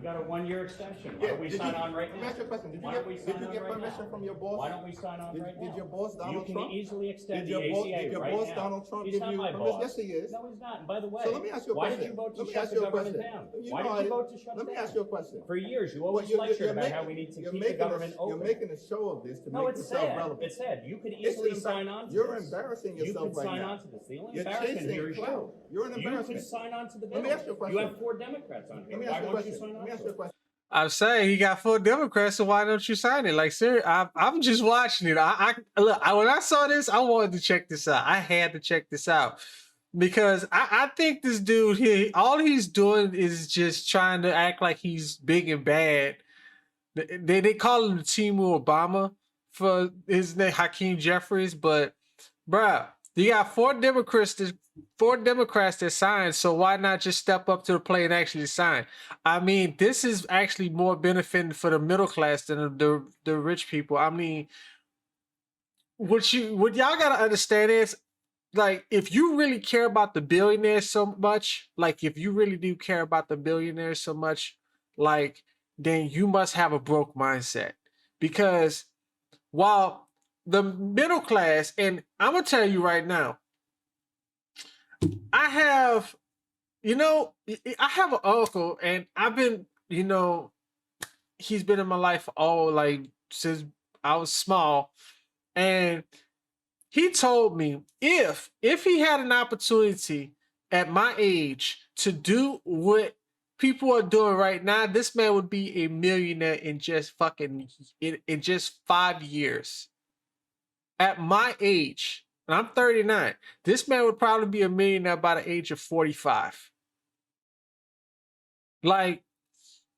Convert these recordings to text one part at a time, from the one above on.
We got a 1-year extension. Why don't we sign on right now? Let me ask you a question. Did you get permission from your boss? Why don't we sign on right now? Did your boss Donald Trump? You can easily extend the ACA ACA right now. Did your boss Donald Trump give you permission? Yes, he is. No, he's not. And by the way, so let me ask you a why question. did you vote to let me shut ask the you a government question. down? You Why did you vote to shut it down? Let me ask you a question. For years, you always lectured about how we need to keep the government open. You're making a show of this to make it's yourself sad. relevant. It's sad. You could easily sign on to this. You're embarrassing yourself right now. You could sign on to this. The only You're embarrassment chasing here is clout. You're an embarrassment. You could sign on to the bill. Let me ask you a question. You have 4 Democrats on here. Let me Why ask you a won't you question. sign on Let me ask to you a it? question. I'm saying he got 4 Democrats, so why don't you sign it? Like, sir, I'm just watching it. Look, when I saw this, I wanted to check this out. I had to check this out because I think this dude here, all he's doing is just trying to act like he's big and bad. They call him the Timur Obama for his name, Hakeem Jeffries, but bruh, you got 4 Democrats that signed, so why not just step up to the plate and actually sign? I mean, this is actually more benefiting for the middle class than the rich people. I mean, what y'all gotta understand is, like, if you really care about the billionaires so much, like if you really do care about the billionaires so much, like, then you must have a broke mindset. Because while the middle class, and I'm gonna tell you right now, I have an uncle, and I've been, he's been in my life all like since I was small, and he told me if he had an opportunity at my age to do what people are doing right now, this man would be a millionaire in just 5 years. At my age, and I'm 39, this man would probably be a millionaire by the age of 45. Like,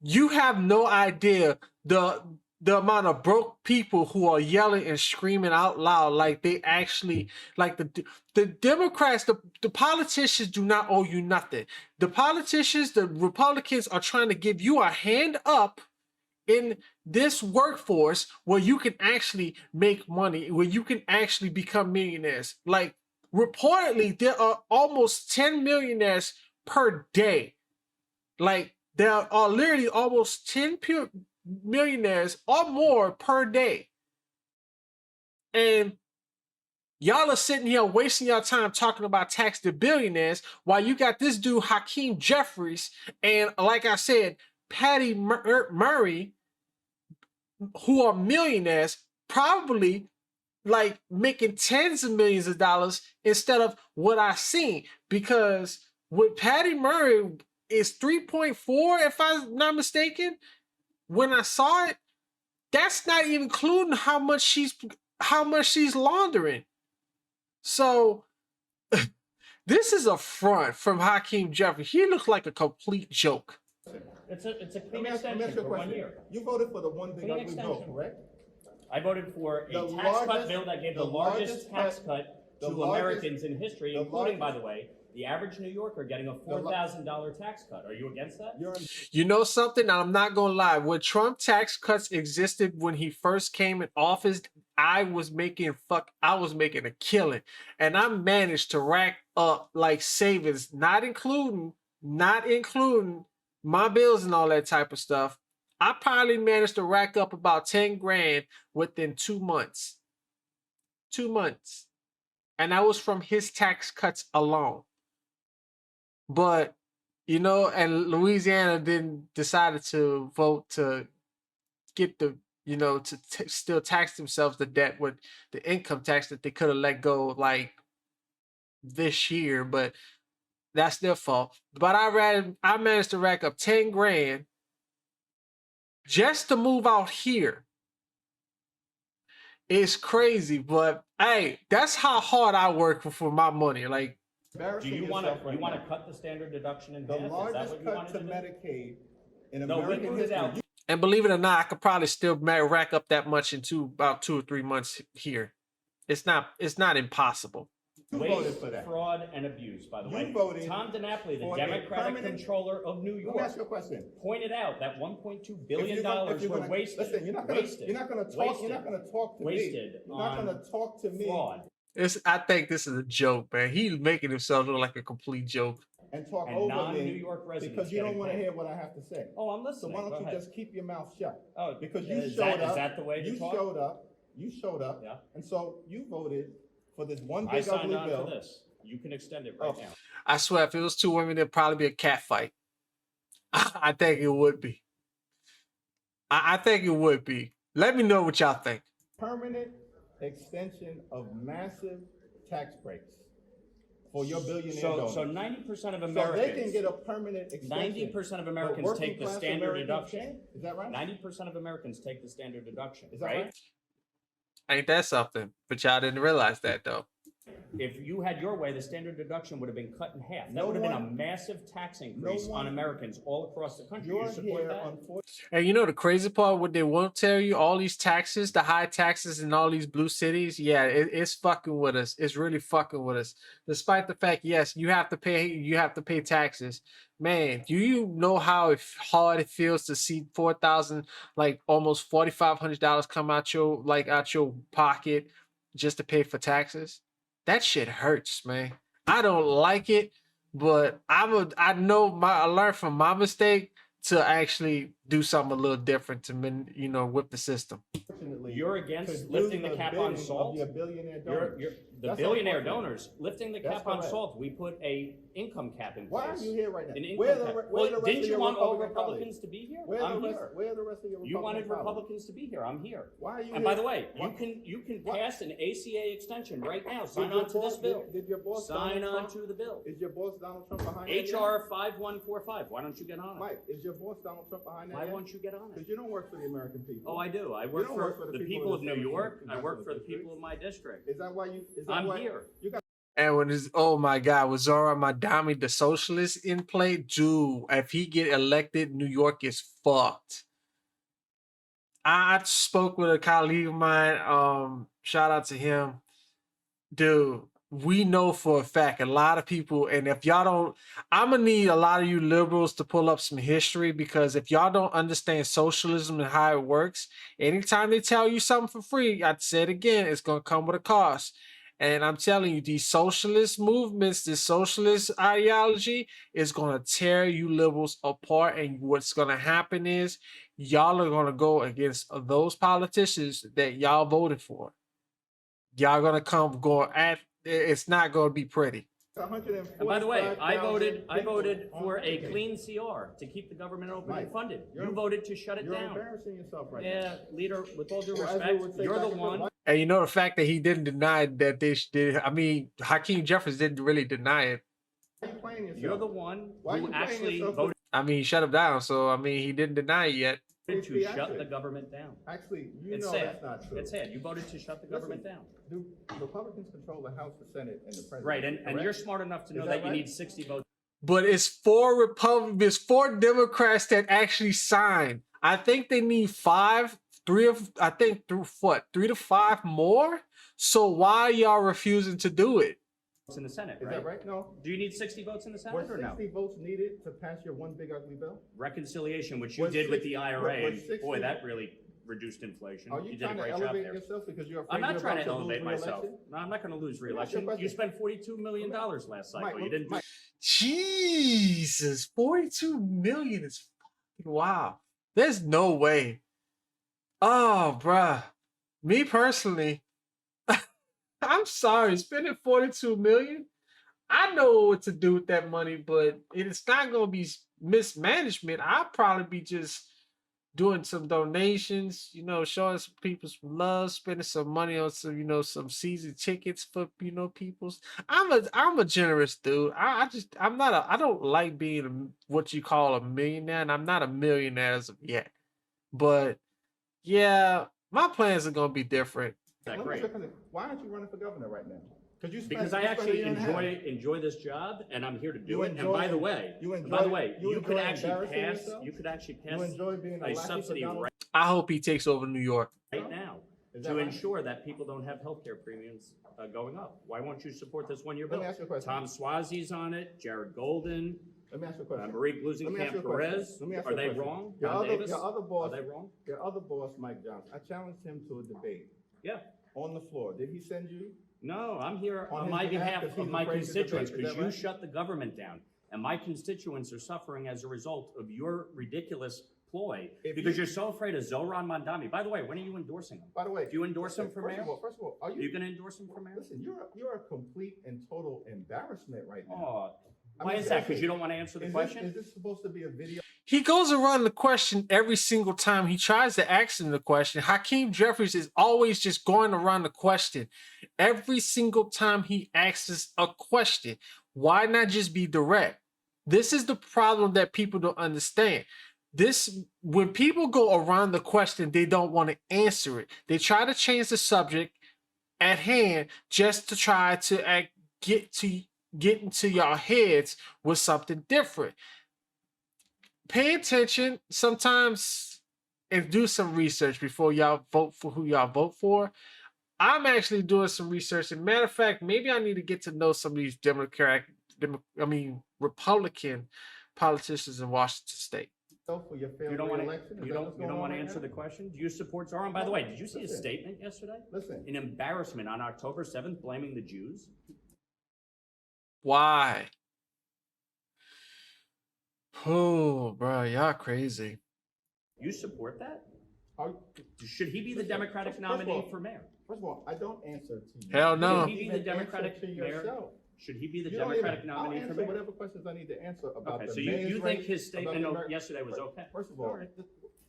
you have no idea the amount of broke people who are yelling and screaming out loud like they actually, like the Democrats, the politicians do not owe you nothing. The politicians, the Republicans are trying to give you a hand up in this workforce where you can actually make money, where you can actually become millionaires. Like, reportedly, there are almost 10 millionaires per day. Like, there are literally almost 10 millionaires or more per day. And y'all are sitting here wasting your time talking about tax the billionaires while you got this dude, Hakeem Jeffries, and like I said, Patty Murray, who are millionaires, probably like making tens of millions of dollars instead of what I seen. Because with Patty Murray is 3.4, if I'm not mistaken. When I saw it, that's not even including how much she's laundering. So this is a front from Hakeem Jeffries. He looks like a complete joke. It's a clean extension for 1 year. You voted for the one big ugly bill, correct? I voted for a tax cut bill that gave the largest tax cut to Americans in history, including, by the way, the average New Yorker getting a $4,000 tax cut. Are you against that? You know something? I'm not going to lie. When Trump tax cuts existed when he first came in office, I was making a killing. And I managed to rack up like savings, not including my bills and all that type of stuff. I probably managed to rack up about 10 grand within 2 months. 2 months. And that was from his tax cuts alone. But, and Louisiana then decided to vote to get the, still tax themselves the debt with the income tax that they could have let go like this year, but that's their fault. But I managed to rack up 10 grand just to move out here. It's crazy, but hey, that's how hard I work for my money. Like, do you want to cut the standard deduction in half? The largest cut to Medicaid in American history. And believe it or not, I could probably still rack up that much in about 2 or 3 months here. It's not impossible. You voted for that. Fraud and abuse, by the way. Tom DiNapoli, the Democratic controller of New York, let me ask you a question. Pointed out that $1.2 billion were wasted. Listen, you're not going to talk to me. You're not going to talk to me. Fraud. I think this is a joke, man. He's making himself look like a complete joke. and talk and over non-New me York residents because you don't getting want to paid. hear what I have to say. Oh, I'm So listening. why don't Go you ahead. just keep your mouth shut? Oh, Because you is showed that, up. is that the way to You talk? showed up. You showed up. Yeah. And so you voted for this one I big signed ugly on bill. for this. You can extend it right Oh. now. I swear, if it was two women, it'd probably be a cat fight. I think it would be. I think it would be. Let me know what y'all think. Permanent extension of massive tax breaks for your billionaire donors. So 90% of So Americans. they can get a permanent extension. 90% of But Americans working take the class standard Americans deduction. can't? Is that right? 90% of Americans take the standard deduction. Is that right? right? Ain't that something? But y'all didn't realize that though. If you had your way, the standard deduction would have been cut in half. That No would have been a one- massive tax increase no on one- Americans all across the country. You're You support here, that? unfortunately. And you know the crazy part, what they won't tell you, all these taxes, the high taxes in all these blue cities, yeah, it's fucking with us. It's really fucking with us. Despite the fact, yes, you have to pay taxes. Man, do you know how hard it feels to see 4,000, like almost $4,500 come out your pocket just to pay for taxes? That shit hurts, man. I don't like it, but I learned from my mistake to actually do something a little different to whip the system. You're against lifting the cap on salt? Your billionaire donors. The That's billionaire unfortunate. donors, lifting the That's cap on correct. salt, we put a income cap in place. Why are you here right now? An income Where the cap. re- where Well, the rest didn't of you your want all Republican Republicans colleagues? to be here? Where I'm the rest, here. Where are the rest of your You wanted Republican colleagues? Republicans to be here. I'm here. Why are you And here? by the way, Why- you can pass an ACA extension right now. Did Sign your on to this boss- bill. Did your boss Sign Donald on Trump- to the bill. Is your boss Donald Trump behind that? yet? HR 5145. Why don't you get on it? Mike, is your boss Donald Trump behind that? Why yet? won't you get on it? Because you don't work for the American people. Oh, I do. I work don't for work for the the people people of in New the York. state I work for the district. people of my district. Is that why you? Is that I'm why here. You got And when it's, oh my God, was Zora Madami the socialist in play? Dude, if he get elected, New York is fucked. I spoke with a colleague of mine. Shout out to him. Dude, we know for a fact a lot of people, and if y'all don't, I'm gonna need a lot of you liberals to pull up some history, because if y'all don't understand socialism and how it works, anytime they tell you something for free, I'd say it again, it's gonna come with a cost. And I'm telling you, these socialist movements, this socialist ideology is going to tear you liberals apart. And what's going to happen is y'all are going to go against those politicians that y'all voted for. Y'all going to come going at, it's not going to be pretty. 145,000 And by the way, I voted people for on a vacation. clean CR to keep the government open Mike, and funded. you're- You voted to shut it You're down. embarrassing yourself right now. Yeah, leader, with all due Well, as we respect, would say you're back the in one. And you know the fact that he didn't deny that they did. I mean, Hakeem Jeffries didn't really deny it. Why are you playing yourself? You're the one Why who you playing actually yourself voted I mean, he shut him down. So, I mean, he didn't deny it yet. to shut the government down. Actually, you It's know sad. that's not true. It's sad. You voted to shut the government down. Do Republicans control the House, the Senate, and the president? Right, and correct? you're smart enough to know Is that that you right? need 60 votes. But it's four Democrats that actually signed. I think they need three to five more. So why y'all refusing to do it? In the Senate, Is right? that right? No. Do you need 60 votes in the Senate Were or no? 60 votes needed to pass your one big ugly bill? Reconciliation, which you Was did with 60 the IRA, was and 60 boy, that really reduced inflation. Are You you did a trying to great job elevate there. yourself because you're afraid I'm not you're trying to about elevate lose myself. re-election? No, I'm not going to lose Let me ask you a re-election. You question. spent $42 million last cycle. Mike, You didn't do Mike, Jesus, 42 million is fucking wow. There's no way. Oh, bruh. Me personally, I'm sorry, spending 42 million. I know what to do with that money, but it's not going to be mismanagement. I'll probably be just doing some donations, showing some people some love, spending some money on some season tickets for, people's. I'm a generous dude. I don't like being what you call a millionaire, and I'm not a millionaire as of yet. But yeah, my plans are going to be different. that let me great. ask you a question. Why aren't you running for governor right now? Because I actually enjoy this job, and I'm here to do You it. And enjoy- by the way, you enjoy- you could enjoy actually embarrassing pass. yourself? You could actually You pass enjoy being a a lackey for subsidy Donald right I hope he takes over New York. now Is that to right? ensure that people don't have healthcare premiums going up. Why won't you support this one-year Let bill? me ask you a question. Tom Swazi's on it. Jared Golden. Let me ask you a question. Marie Let me ask you a Glusenkamp question. Perez. Let me ask Are you a they question. wrong? Your Don other, Davis? your other Are boss, they wrong? your other boss, Mike Johnson. I challenged him to a debate Yeah. on the floor. Did he send you? No, I'm here On on his my behalf, behalf because of he's my afraid to debate. constituents Is because that you right? shut the government down. and my constituents are suffering as a result of your ridiculous ploy If because you- you're so afraid of Zohran Mandami. By the way, when are you endorsing him? By the way, Do you endorse him for mayor? First of all, are Are you going to endorse him for mayor? Listen, you're a complete and total embarrassment right now. Oh, I why mean, is that? Because seriously, you don't want to answer the question? Is this supposed to be a video? He goes around the question every single time he tries to ask him the question. Hakeem Jeffries is always just going around the question. Every single time he asks a question, why not just be direct? This is the problem that people don't understand. When people go around the question, they don't want to answer it. They try to change the subject at hand just to try to get into your heads with something different. Pay attention sometimes and do some research before y'all vote for who y'all vote for. I'm actually doing some research. And matter of fact, maybe I need to get to know some of these Republican politicians in Washington State. For your failed You don't want re-election? to. You don't want to answer the question. Do you support Zohran? By the way, did you see his statement yesterday? Listen. An embarrassment on October 7th, blaming the Jews. Why? Oh, bro, y'all crazy. You support that? Should he be the Democratic First of nominee all- for mayor? First of all, I don't answer to you. Hell no. Should he be the Democratic to mayor? yourself. Should he be the You don't Democratic even- nominee I'll for answer mayor? whatever questions I need to answer about Okay, the so mayor's you think race, his about statement the yesterday was okay? First of all, All right.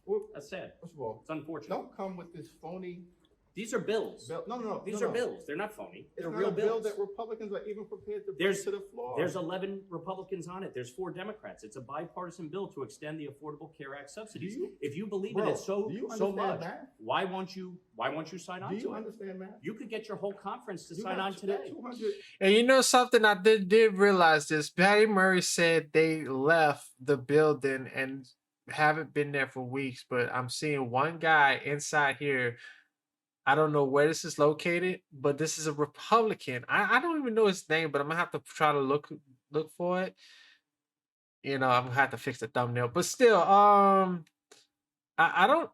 well, That's sad. first of all, It's unfortunate. don't come with this phony These are bills. bill. No. These no, are no. bills. They're not phony. It's They're not real a bill bills. that Republicans are even prepared to bring There's- to the floor. There's 11 Republicans on it. There's 4 Democrats. It's a bipartisan bill to extend the Affordable Care Act subsidies. If you believe in it so do you so understand much, math? why won't you sign on Do you to it? understand math? You could get your whole conference to You sign got on today. 200 And you know something, I did realize this. Patty Murray said they left the building and haven't been there for weeks, but I'm seeing one guy inside here. I don't know where this is located, but this is a Republican. I don't even know his name, but I'm gonna have to try to look for it. You know, I'm gonna have to fix the thumbnail. But still, I don't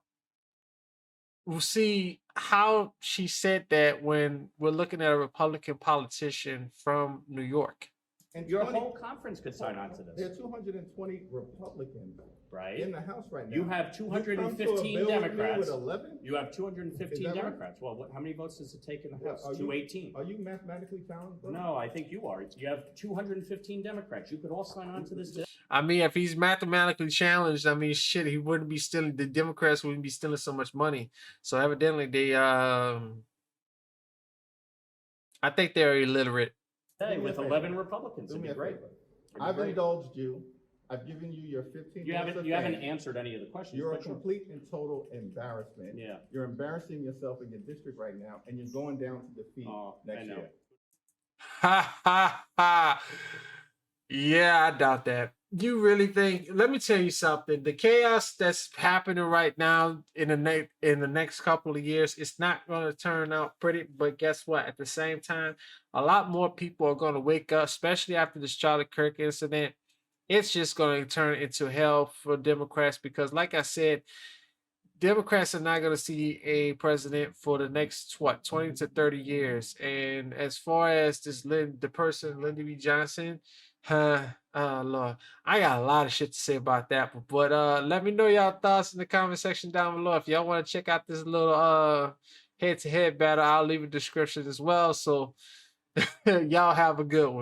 see how she said that when we're looking at a Republican politician from New York. and Your 20 whole conference could sign on to There are this, 220 Republicans in right? the House right now. You have You come to a 215 bill with me Democrats. with 11? You have Is 215 that right? Democrats. Well, how many votes does it take in the Yeah, House? are you- 218. Are you mathematically challenged? bro? No, I think you are. You have 215 Democrats. You could all sign on to this today. I mean, if he's mathematically challenged, I mean, shit, he wouldn't be stealing. The Democrats wouldn't be stealing so much money. So evidently, I think they're illiterate. Today Do me a with favor. 11 Republicans. Do It'd me be a great. favor. It'd be I've great. indulged you. I've given you your 15 You minutes haven't of you haven't fame. answered any of the questions. You're a but sure. complete and total embarrassment. Yeah. You're embarrassing yourself in your district right now, and you're going down to defeat Oh, next I know. year. Ha ha ha. Yeah, I doubt that. You really think? Let me tell you something. The chaos that's happening right now in the next couple of years, it's not going to turn out pretty. But guess what? At the same time, a lot more people are going to wake up, especially after this Charlie Kirk incident. It's just going to turn into hell for Democrats because, like I said, Democrats are not going to see a president for the next 20 to 30 years. And as far as the person Lyndon B. Johnson, Lord, I got a lot of shit to say about that. But let me know y'all thoughts in the comment section down below. If y'all want to check out this little head-to-head battle, I'll leave a description as well. So y'all have a good one.